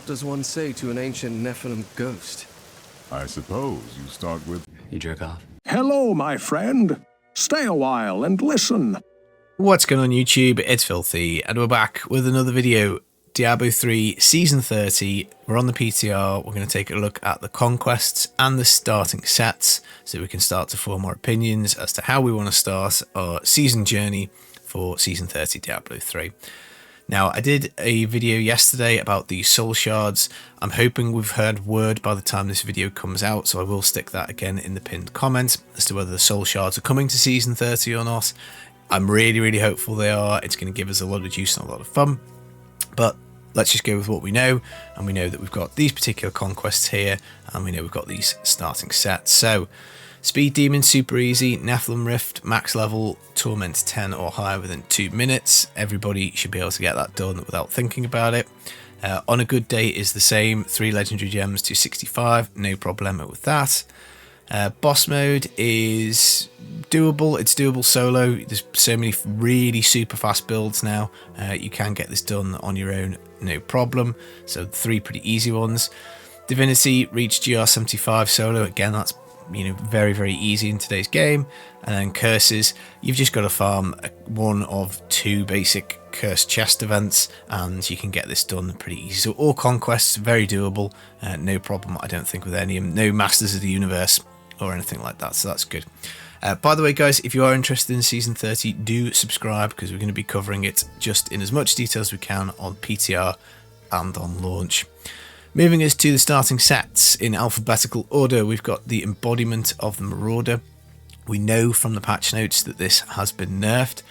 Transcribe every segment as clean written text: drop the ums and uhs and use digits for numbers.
What does one say to an ancient Nephilim ghost? I suppose you start with... You jerk off. Hello, my friend. Stay a while and listen. What's going on YouTube? It's Filthy, and we're back with another video. Diablo 3 Season 30. We're on the PTR. We're going to take a look at the Conquests and the starting sets, so we can start to form our opinions as to how we want to start our season journey for Season 30 Diablo 3. Now, I did a video yesterday about the soul shards. I'm hoping we've heard word by the time this video comes out, so I will stick that again in the pinned comment as to whether the soul shards are coming to Season 30 or not. I'm really hopeful they are. It's going to give us a lot of juice and a lot of fun. But let's just go with what we know, and we know that we've got these particular conquests here, and we know we've got these starting sets. So, Speed Demon, super easy. Nephilim Rift, max level, Torment 10 or higher within 2 minutes. Everybody should be able to get that done without thinking about it. On a good day is the same, 3 legendary gems to 65, no problemo with that. Boss mode is doable. It's doable solo. There's so many really super fast builds now. You can get this done on your own, no problem. So 3 pretty easy ones. Divinity, reach GR75 solo. Again, that's very easy in today's game. And then curses, you've just got to farm one of 2 basic curse chest events, and you can get this done pretty easy. So all conquests, very doable, no problem I don't think with any of them. No Masters of the Universe or anything like that, so that's good. By the way guys, if you are interested in Season 30, do subscribe, because we're going to be covering it just in as much detail as we can on PTR and on launch. Moving us to the starting sets in alphabetical order, we've got the embodiment of the Marauder. We know from the patch notes that this has been nerfed.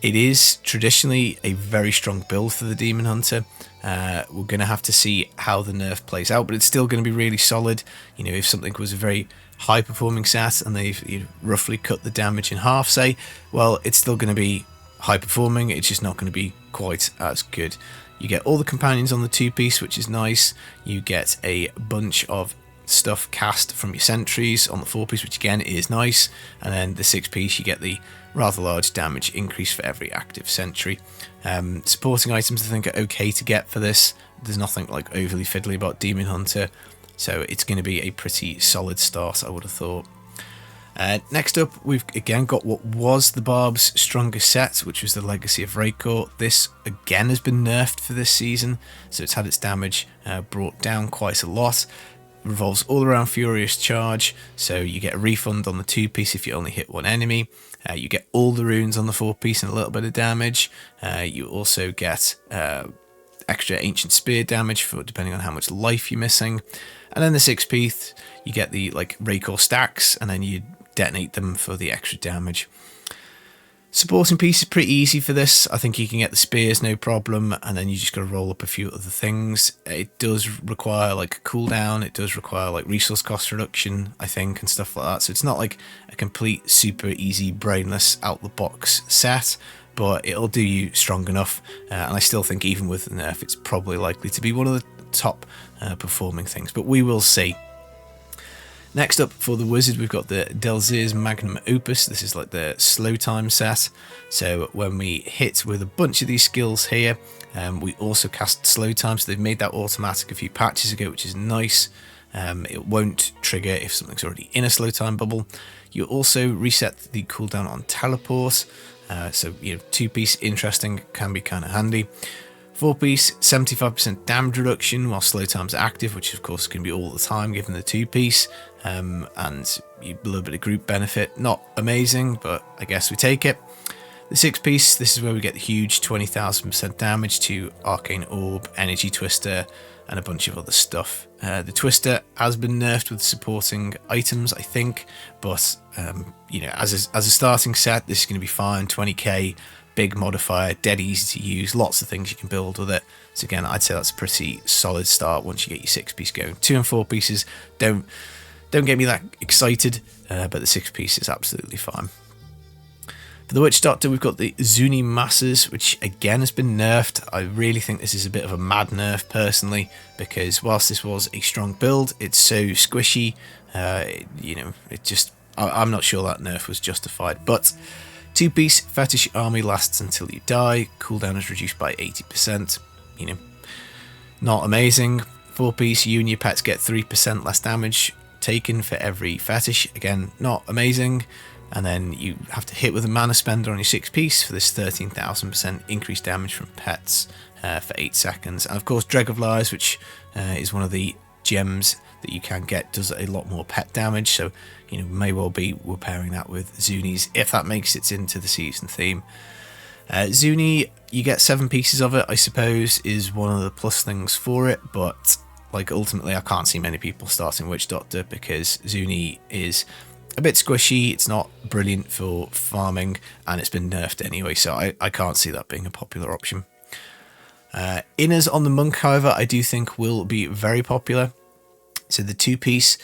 It is traditionally a very strong build for the Demon Hunter. We're going to have to see how the nerf plays out, but it's still going to be really solid. If something was a very high performing set and they've roughly cut the damage in half, say, well, it's still going to be high performing. It's just not going to be quite as good. You get all the companions on the 2-piece, which is nice. You get a bunch of stuff cast from your sentries on the 4-piece, which again is nice. And then the 6-piece, you get the rather large damage increase for every active sentry. Supporting items I think are okay to get for this. There's nothing like overly fiddly about Demon Hunter, so it's going to be a pretty solid start, I would have thought. Next up, we've again got what was the Barb's strongest set, which was the Legacy of Raekor. This again has been nerfed for this season, so it's had its damage brought down quite a lot. It revolves all around Furious Charge, so you get a refund on the 2-piece if you only hit one enemy. You get all the runes on the 4-piece and a little bit of damage. You also get extra Ancient Spear damage for depending on how much life you're missing. And then the 6-piece, you get the Raekor stacks, and then you detonate them for the extra damage. Supporting piece is pretty easy for this. I think you can get the spears no problem, and then you just got to roll up a few other things. It does require a cooldown. It does require resource cost reduction, I think, and stuff like that. So it's not like a complete super easy brainless out the box set, but it'll do you strong enough. And I still think even with the nerf, it's probably likely to be one of the top performing things, but we will see. Next up for the wizard, we've got the Delsire's Magnum Opus. This is like the slow time set. So when we hit with a bunch of these skills here, we also cast slow time. So they've made that automatic a few patches ago, which is nice. It won't trigger if something's already in a slow time bubble. You also reset the cooldown on teleport. So 2-piece interesting, can be kind of handy. 4-piece, 75% damage reduction while slow time's active, which of course can be all the time given the 2-piece, and a little bit of group benefit. Not amazing, but I guess we take it. The 6-piece, this is where we get the huge 20,000% damage to Arcane Orb, Energy Twister, and a bunch of other stuff. The Twister has been nerfed with supporting items, I think, but as a starting set, this is going to be fine. 20k. Big modifier, dead easy to use, lots of things you can build with it. So again, I'd say that's a pretty solid start once you get your 6-piece going. 2 and 4 pieces don't get me that excited, but the 6-piece is absolutely fine. For the Witch Doctor, we've got the Zunimassas, which again has been nerfed. I really think this is a bit of a mad nerf personally, because whilst this was a strong build, it's so squishy. I'm not sure that nerf was justified, but 2-piece Fetish Army lasts until you die. Cooldown is reduced by 80%. Not amazing. 4-piece, you and your pets get 3% less damage taken for every fetish. Again, not amazing. And then you have to hit with a mana spender on your 6-piece for this 13,000% increased damage from pets for 8 seconds. And of course, Dreg of Lies, which is one of the gems that you can get, does a lot more pet damage. So, you know, may well be we're pairing that with Zunis if that makes it into the season theme. Zuni, you get 7 pieces of it, I suppose, is one of the plus things for it. But like ultimately, I can't see many people starting Witch Doctor because Zuni is a bit squishy, it's not brilliant for farming, and it's been nerfed anyway, so I can't see that being a popular option. Inners on the Monk, however, I do think will be very popular. So the 2-piece,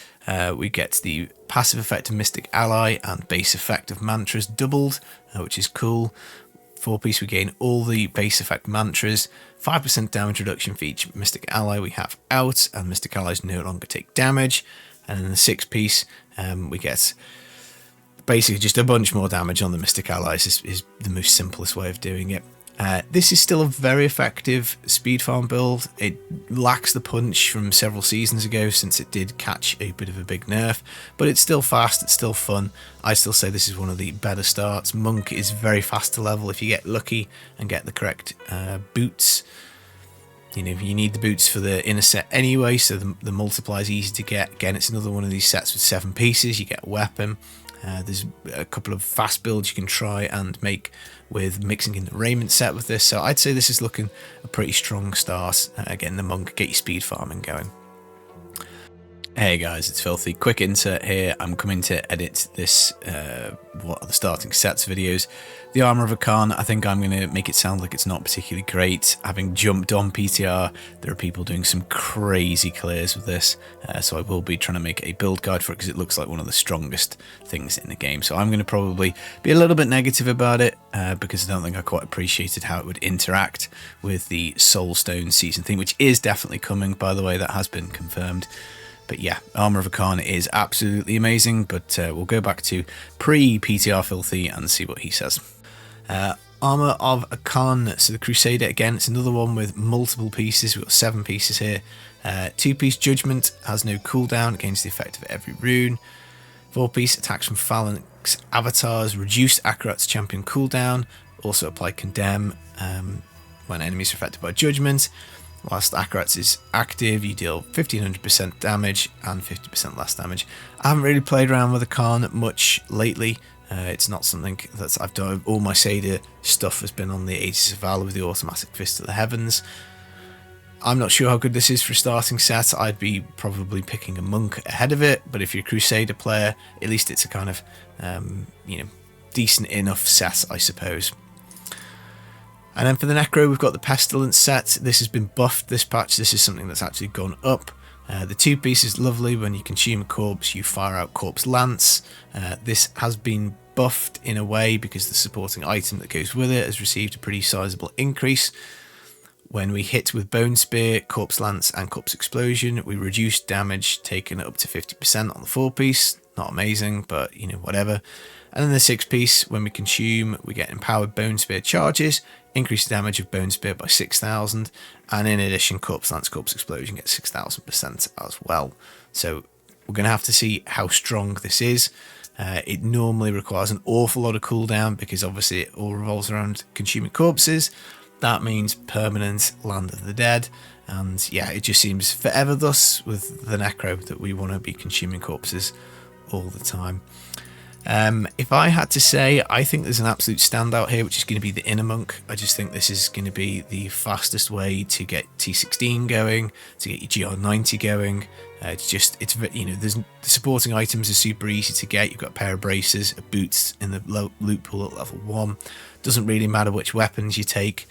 we get the passive effect of Mystic Ally and base effect of Mantras doubled, which is cool. 4-piece, we gain all the base effect mantras, 5% damage reduction for each Mystic Ally we have out, and Mystic Allies no longer take damage. And in the 6-piece, we get basically just a bunch more damage on the Mystic Allies is the most simplest way of doing it. This is still a very effective speed farm build. It lacks the punch from several seasons ago since it did catch a bit of a big nerf, but it's still fast, it's still fun. I still say this is one of the better starts. Monk is very fast to level if you get lucky and get the correct boots. You know, you need the boots for the inner set anyway, so the multiply is easy to get. Again, it's another one of these sets with 7 pieces. You get a weapon. There's a couple of fast builds you can try and make with mixing in the raiment set with this. So I'd say this is looking a pretty strong start. Again, the Monk, get your speed farming going. Hey guys, it's Filthy. Quick insert here. I'm coming to edit this, what are the starting sets videos. The Armour of Akhan, I think I'm going to make it sound like it's not particularly great. Having jumped on PTR, there are people doing some crazy clears with this. So I will be trying to make a build guide for it because it looks like one of the strongest things in the game. So I'm going to probably be a little bit negative about it because I don't think I quite appreciated how it would interact with the Soulstone season theme, which is definitely coming, by the way. That has been confirmed. But yeah, Armour of Akhan is absolutely amazing, but we'll go back to pre-PTR Filthy and see what he says. Armour of Akhan, so the Crusader, again, it's another one with multiple pieces. We've got 7 pieces here. 2-piece Judgment has no cooldown against the effect of every rune. 4-piece attacks from Phalanx Avatars, reduced Akarat's champion cooldown, also apply Condemn when enemies are affected by Judgment. Whilst Akarat's is active, you deal 1500% damage and 50% less damage. I haven't really played around with Akhan much lately. It's not something that I've done. All my Seder stuff has been on the Aegis of Valor with the automatic Fist of the Heavens. I'm not sure how good this is for a starting set. I'd be probably picking a Monk ahead of it, but if you're a Crusader player, at least it's a kind of, you know, decent enough set, I suppose. And then for the Necro, we've got the Pestilence set. This has been buffed this patch. This is something that's actually gone up. The 2-piece is lovely. When you consume a corpse, you fire out Corpse Lance. This has been buffed in a way because the supporting item that goes with it has received a pretty sizable increase. When we hit with Bone Spear, Corpse Lance and Corpse Explosion, we reduce damage taken up to 50% on the 4-piece. Not amazing, but you know, whatever. And then the 6-piece, when we consume, we get Empowered Bone Spear charges, increase the damage of Bone Spear by 6,000, and in addition, Corpse Lance, Corpse Explosion gets 6,000% as well. So we're going to have to see how strong this is. It normally requires an awful lot of cooldown because obviously it all revolves around consuming corpses. That means permanent Land of the Dead, and yeah, it just seems forever thus with the Necro that we want to be consuming corpses all the time. If I had to say, I think there's an absolute standout here, which is going to be the Inner Monk. I just think this is going to be the fastest way to get T16 going, to get your GR90 going. It's you know, the supporting items are super easy to get. You've got a pair of braces, a boots in the loot pool at level 1. Doesn't really matter which weapons you take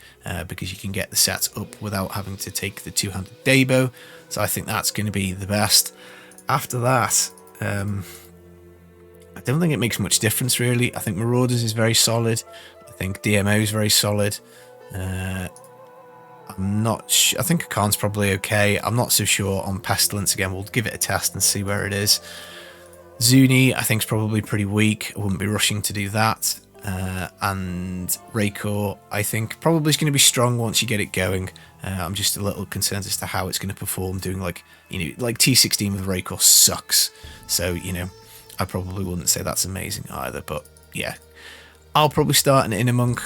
because you can get the sets up without having to take the two-handed Dabo. So I think that's going to be the best. After that, I don't think it makes much difference really. I think Maraurders is very solid. I think DMO is very solid. I'm not sure. I think Akhan's probably okay. I'm not so sure on Pestilence. Again, we'll give it a test and see where it is. Zuni, I think, is probably pretty weak. I wouldn't be rushing to do that. and Raekor, I think, probably is going to be strong once you get it going. I'm just a little concerned as to how it's going to perform doing like T16 with Raekor sucks. So, I probably wouldn't say that's amazing either. But yeah, I'll probably start an Inner Monk.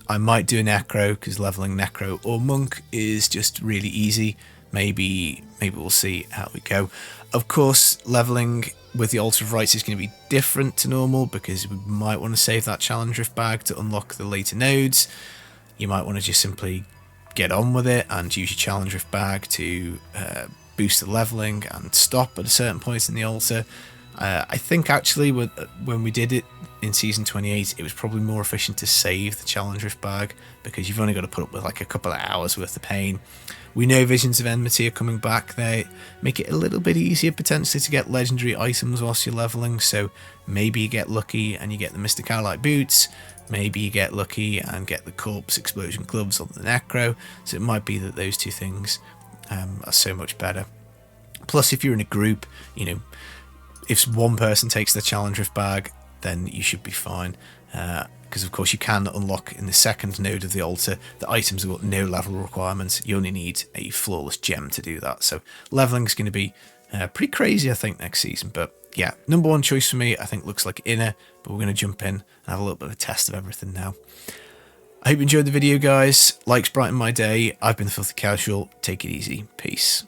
I might do a Necro because leveling Necro or Monk is just really easy. Maybe we'll see how we go. Of course, leveling with the Alter of Rites is going to be different to normal because we might want to save that Challenge Rift bag to unlock the later nodes. You might want to just simply get on with it and use your Challenge Rift bag to boost the leveling and stop at a certain point in the Altar. I think actually when we did it in Season 28, it was probably more efficient to save the Challenge Rift bag because you've only got to put up with like a couple of hours worth of pain. We know Visions of Enmity are coming back. They make it a little bit easier potentially to get legendary items whilst you're leveling, so maybe you get lucky and you get the Mystic Allied Boots, maybe you get lucky and get the Corpse Explosion Gloves on the Necro, so it might be that those two things are so much better. Plus, if you're in a group, if one person takes the Challenge Rift bag, then you should be fine. Because of course you can unlock in the second node of the altar the items have got no level requirements. You only need a flawless gem to do that. So leveling is going to be pretty crazy, I think, next season. But yeah, number one choice for me, I think, looks like Inner. But we're going to jump in and have a little bit of a test of everything now. I hope you enjoyed the video, guys. Likes brighten my day. I've been The Filthy Casual. Take it easy. Peace.